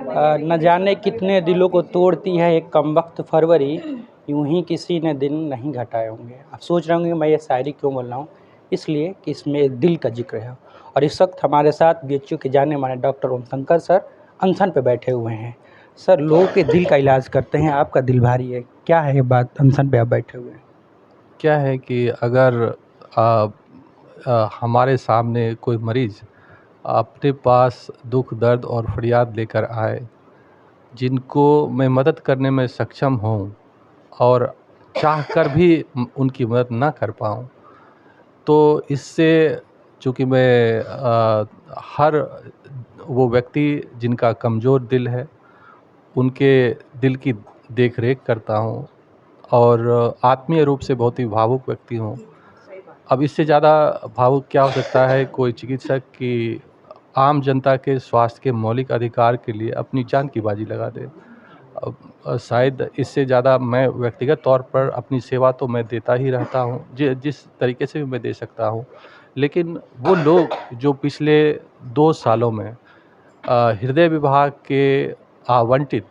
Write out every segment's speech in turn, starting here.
न जाने कितने दिलों को तोड़ती है एक कमबख्त फरवरी, यूं ही किसी ने दिन नहीं घटाए होंगे। आप सोच रहे होंगे मैं ये शायरी क्यों बोल रहा हूँ, इसलिए कि इसमें दिल का जिक्र है। और इस वक्त हमारे साथ बीएचयू के जाने माने डॉक्टर ओम शंकर सर अनशन पे बैठे हुए हैं। सर, लोगों के दिल का इलाज करते हैं, आपका दिल भारी है, क्या है ये बात, अनशन पे आप बैठे हुए हैं? क्या है कि अगर हमारे सामने कोई मरीज़ अपने पास दुख दर्द और फरियाद लेकर आए, जिनको मैं मदद करने में सक्षम हूँ और चाहकर भी उनकी मदद ना कर पाऊँ, तो इससे चूँकि मैं हर वो व्यक्ति जिनका कमज़ोर दिल है, उनके दिल की देख-रेख करता हूँ और आत्मीय रूप से बहुत ही भावुक व्यक्ति हूँ। अब इससे ज़्यादा भावुक क्या हो सकता है कोई चिकित्सक कि आम जनता के स्वास्थ्य के मौलिक अधिकार के लिए अपनी जान की बाजी लगा दे। अब शायद इससे ज़्यादा मैं व्यक्तिगत तौर पर अपनी सेवा तो मैं देता ही रहता हूँ, जिस तरीके से भी मैं दे सकता हूँ। लेकिन वो लोग जो पिछले 2 सालों में हृदय विभाग के आवंटित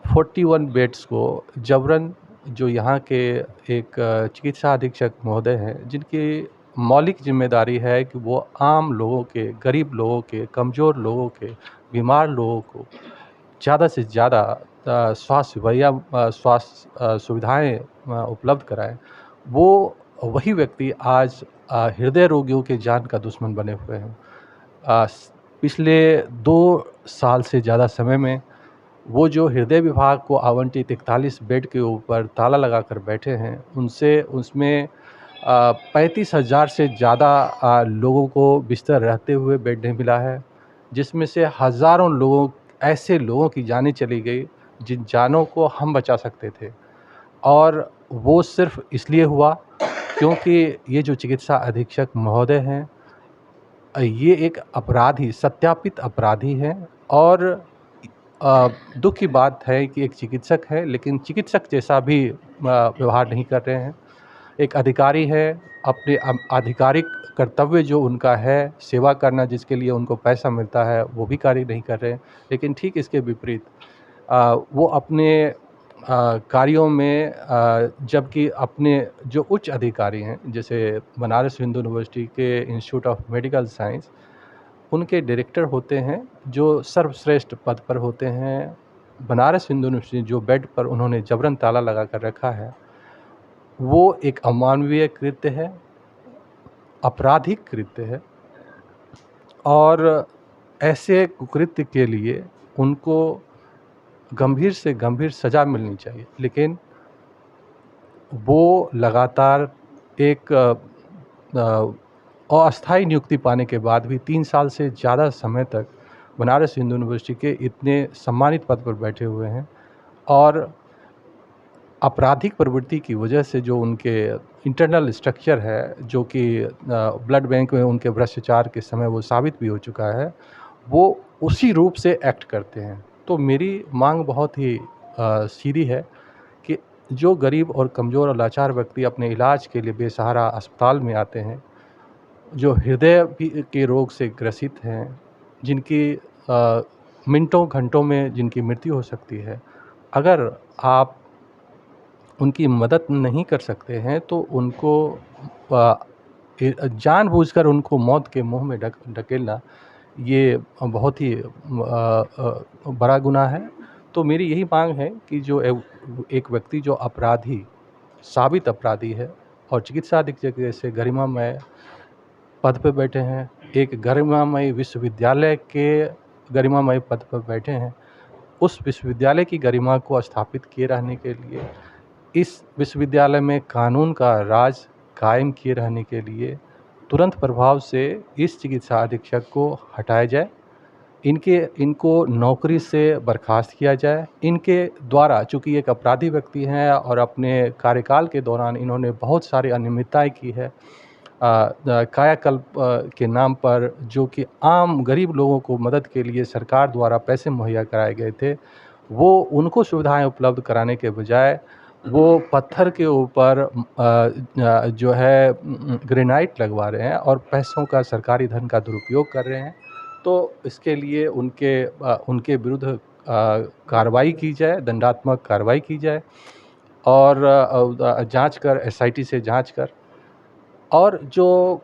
41 बेड्स को जबरन, जो यहाँ के एक चिकित्सा अधीक्षक महोदय हैं, जिनकी मौलिक ज़िम्मेदारी है कि वो आम लोगों के, गरीब लोगों के, कमज़ोर लोगों के, बीमार लोगों को ज़्यादा से ज़्यादा स्वास्थ्य सुविधाएँ उपलब्ध कराएँ। वो वही व्यक्ति आज हृदय रोगियों के जान का दुश्मन बने हुए हैं। पिछले 2 साल से ज़्यादा समय में वो जो हृदय विभाग को आवंटित 41 बेड के ऊपर ताला लगाकर बैठे हैं, उनसे उसमें 35,000 से ज़्यादा लोगों को बिस्तर रहते हुए बेड नहीं मिला है, जिसमें से हज़ारों लोगों, ऐसे लोगों की जानें चली गई, जिन जानों को हम बचा सकते थे। और वो सिर्फ़ इसलिए हुआ क्योंकि ये जो चिकित्सा अधीक्षक महोदय हैं, ये एक अपराधी, सत्यापित अपराधी हैं। और दुःख की बात है कि एक चिकित्सक है, लेकिन चिकित्सक जैसा भी व्यवहार नहीं कर रहे हैं। एक अधिकारी है, अपने आधिकारिक कर्तव्य जो उनका है, सेवा करना, जिसके लिए उनको पैसा मिलता है, वो भी कार्य नहीं कर रहे हैं। लेकिन ठीक इसके विपरीत वो अपने कार्यों में जबकि अपने जो उच्च अधिकारी हैं, जैसे बनारस हिंदू यूनिवर्सिटी के इंस्टीट्यूट ऑफ मेडिकल साइंस, उनके डायरेक्टर होते हैं, जो सर्वश्रेष्ठ पद पर होते हैं। बनारस हिंदू यूनिवर्सिटी जो बेड पर उन्होंने जबरन ताला लगा कर रखा है, वो एक अमानवीय कृत्य है, आपराधिक कृत्य है। और ऐसे कुकृत्य के लिए उनको गंभीर से गंभीर सज़ा मिलनी चाहिए। लेकिन वो लगातार एक अस्थायी नियुक्ति पाने के बाद भी 3 साल से ज़्यादा समय तक बनारस हिंदू यूनिवर्सिटी के इतने सम्मानित पद पर बैठे हुए हैं। और आपराधिक प्रवृत्ति की वजह से जो उनके इंटरनल स्ट्रक्चर है, जो कि ब्लड बैंक में उनके भ्रष्टाचार के समय वो साबित भी हो चुका है, वो उसी रूप से एक्ट करते हैं। तो मेरी मांग बहुत ही सीधी है कि जो गरीब और कमज़ोर और लाचार व्यक्ति अपने इलाज के लिए बेसहारा अस्पताल में आते हैं, जो हृदय के रोग से ग्रसित हैं, जिनकी मिनटों घंटों में जिनकी मृत्यु हो सकती है, अगर आप उनकी मदद नहीं कर सकते हैं, तो उनको जानबूझकर उनको मौत के मुंह में ढकेलना, ये बहुत ही बड़ा गुनाह है। तो मेरी यही मांग है कि जो एक व्यक्ति जो अपराधी, साबित अपराधी है, और चिकित्सा अधीक्षक जैसे गरिमामय पद पे बैठे हैं, एक गरिमामय विश्वविद्यालय के गरिमामय पद पर बैठे हैं, उस विश्वविद्यालय की गरिमा को स्थापित किए रहने के लिए, इस विश्वविद्यालय में कानून का राज कायम किए रहने के लिए तुरंत प्रभाव से इस चिकित्सा अधीक्षक को हटाया जाए। इनको नौकरी से बर्खास्त किया जाए। इनके द्वारा, चूँकि एक अपराधी व्यक्ति हैं और अपने कार्यकाल के दौरान इन्होंने बहुत सारी अनियमितताएँ की है, कायाकल्प के नाम पर, जो कि आम गरीब लोगों को मदद के लिए सरकार द्वारा पैसे मुहैया कराए गए थे, वो उनको सुविधाएं उपलब्ध कराने के बजाय वो पत्थर के ऊपर जो है ग्रेनाइट लगवा रहे हैं और पैसों का, सरकारी धन का दुरुपयोग कर रहे हैं। तो इसके लिए उनके विरुद्ध कार्रवाई की जाए, दंडात्मक कार्रवाई की जाए और जांच कर एसआईटी से जांच कर, और जो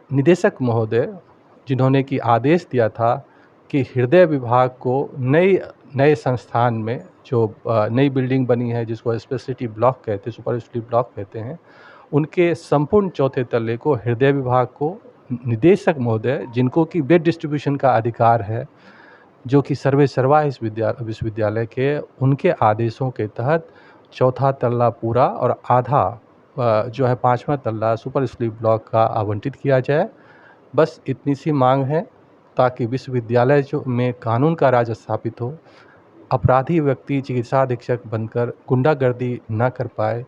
निदेशक महोदय जिन्होंने कि आदेश दिया था कि हृदय विभाग को नए संस्थान में जो नई बिल्डिंग बनी है जिसको स्पेशलिटी ब्लॉक कहते हैं, सुपर स्पेशलिटी ब्लॉक कहते हैं, उनके संपूर्ण चौथे तल्ले को हृदय विभाग को निदेशक महोदय जिनको कि बेड डिस्ट्रीब्यूशन का अधिकार है, जो कि सर्वे सर्वा इस विश्वविद्यालय के, उनके आदेशों के तहत चौथा तल्ला पूरा और आधा जो है पाँचवा तल्ला सुपर स्पेशलिटी ब्लॉक का आवंटित किया जाए। बस इतनी सी मांग है ताकि विश्वविद्यालय जो में कानून का राज स्थापित हो, अपराधी व्यक्ति चिकित्सा अधीक्षक बनकर गुंडागर्दी ना कर पाए,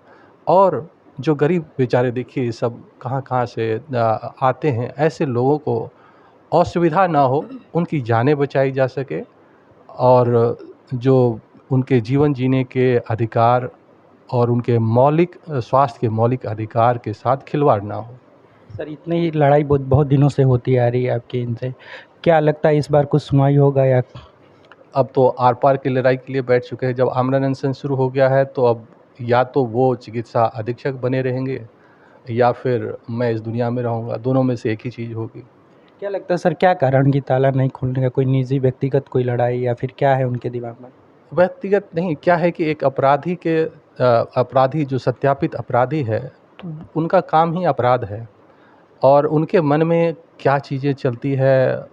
और जो गरीब बेचारे देखिए सब कहाँ से आते हैं, ऐसे लोगों को असुविधा ना हो, उनकी जानें बचाई जा सके और जो उनके जीवन जीने के अधिकार और उनके मौलिक स्वास्थ्य के मौलिक अधिकार के साथ खिलवाड़ ना हो। सर इतनी लड़ाई बहुत बहुत दिनों से होती आ रही है आपकी इनसे, क्या लगता है इस बार कुछ सुनवाई होगा या? अब तो आर पार की लड़ाई के लिए बैठ चुके हैं। जब आमरण अनशन शुरू हो गया है तो अब या तो वो चिकित्सा अधीक्षक बने रहेंगे या फिर मैं इस दुनिया में रहूँगा, दोनों में से एक ही चीज़ होगी। क्या लगता है सर, क्या कारण कि ताला नहीं खोलने का? कोई निजी व्यक्तिगत कोई लड़ाई या फिर क्या है उनके दिमाग में? व्यक्तिगत नहीं, क्या है कि एक अपराधी जो सत्यापित अपराधी है, तो उनका काम ही अपराध है, और उनके मन में क्या चीज़ें चलती है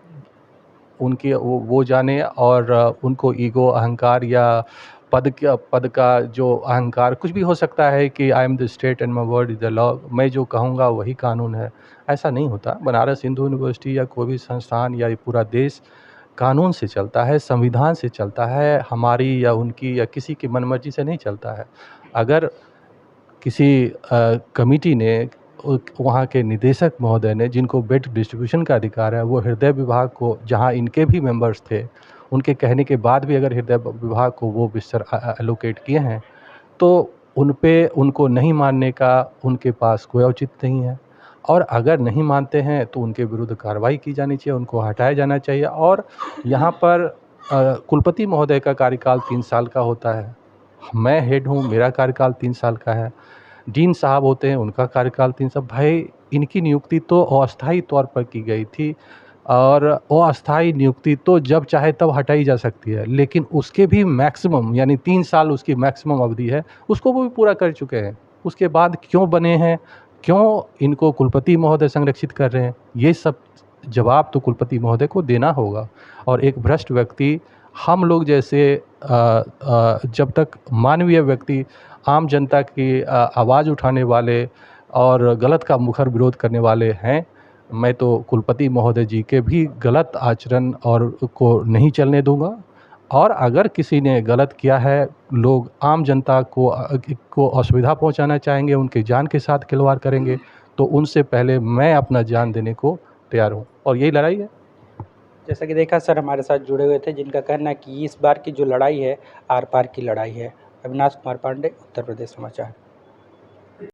उनके वो जाने, और उनको ईगो, अहंकार या पद का जो अहंकार, कुछ भी हो सकता है कि I am the state and my word is the law, मैं जो कहूँगा वही कानून है। ऐसा नहीं होता। बनारस हिंदू यूनिवर्सिटी या कोई भी संस्थान या ये पूरा देश कानून से चलता है, संविधान से चलता है, हमारी या उनकी या किसी की मनमर्जी से नहीं चलता है। अगर किसी कमिटी ने वहाँ के निदेशक महोदय ने, जिनको बेड डिस्ट्रीब्यूशन का अधिकार है, वो हृदय विभाग को, जहाँ इनके भी मेंबर्स थे, उनके कहने के बाद भी अगर हृदय विभाग को वो बिस्तर एलोकेट किए हैं, तो उनको नहीं मानने का उनके पास कोई औचित्य नहीं है। और अगर नहीं मानते हैं तो उनके विरुद्ध कार्रवाई की जानी चाहिए, उनको हटाया जाना चाहिए। और यहाँ पर कुलपति महोदय का कार्यकाल 3 साल का होता है, मैं हेड हूँ, मेरा कार्यकाल 3 साल का है। डीन साहब होते हैं, उनका कार्यकाल 3 साल। भाई, इनकी नियुक्ति तो अस्थायी तौर पर की गई थी, और अस्थायी नियुक्ति तो जब चाहे तब हटाई जा सकती है, लेकिन उसके भी मैक्सिमम यानी 3 साल उसकी मैक्सिमम अवधि है, उसको वो भी पूरा कर चुके हैं। उसके बाद क्यों बने हैं, क्यों इनको कुलपति महोदय संरक्षित कर रहे हैं, ये सब जवाब तो कुलपति महोदय को देना होगा। और एक भ्रष्ट व्यक्ति, हम लोग जैसे जब तक मानवीय व्यक्ति, आम जनता की आवाज़ उठाने वाले और गलत का मुखर विरोध करने वाले हैं, मैं तो कुलपति महोदय जी के भी गलत आचरण और को नहीं चलने दूंगा। और अगर किसी ने गलत किया है, लोग आम जनता को असुविधा पहुंचाना चाहेंगे, उनके जान के साथ खिलवाड़ करेंगे, तो उनसे पहले मैं अपना जान देने को तैयार हूं, और यही लड़ाई है। जैसा कि देखा सर हमारे साथ जुड़े हुए थे, जिनका कहना है कि इस बार की जो लड़ाई है आर पार की लड़ाई है। अविनाश कुमार पांडे, उत्तर प्रदेश समाचार।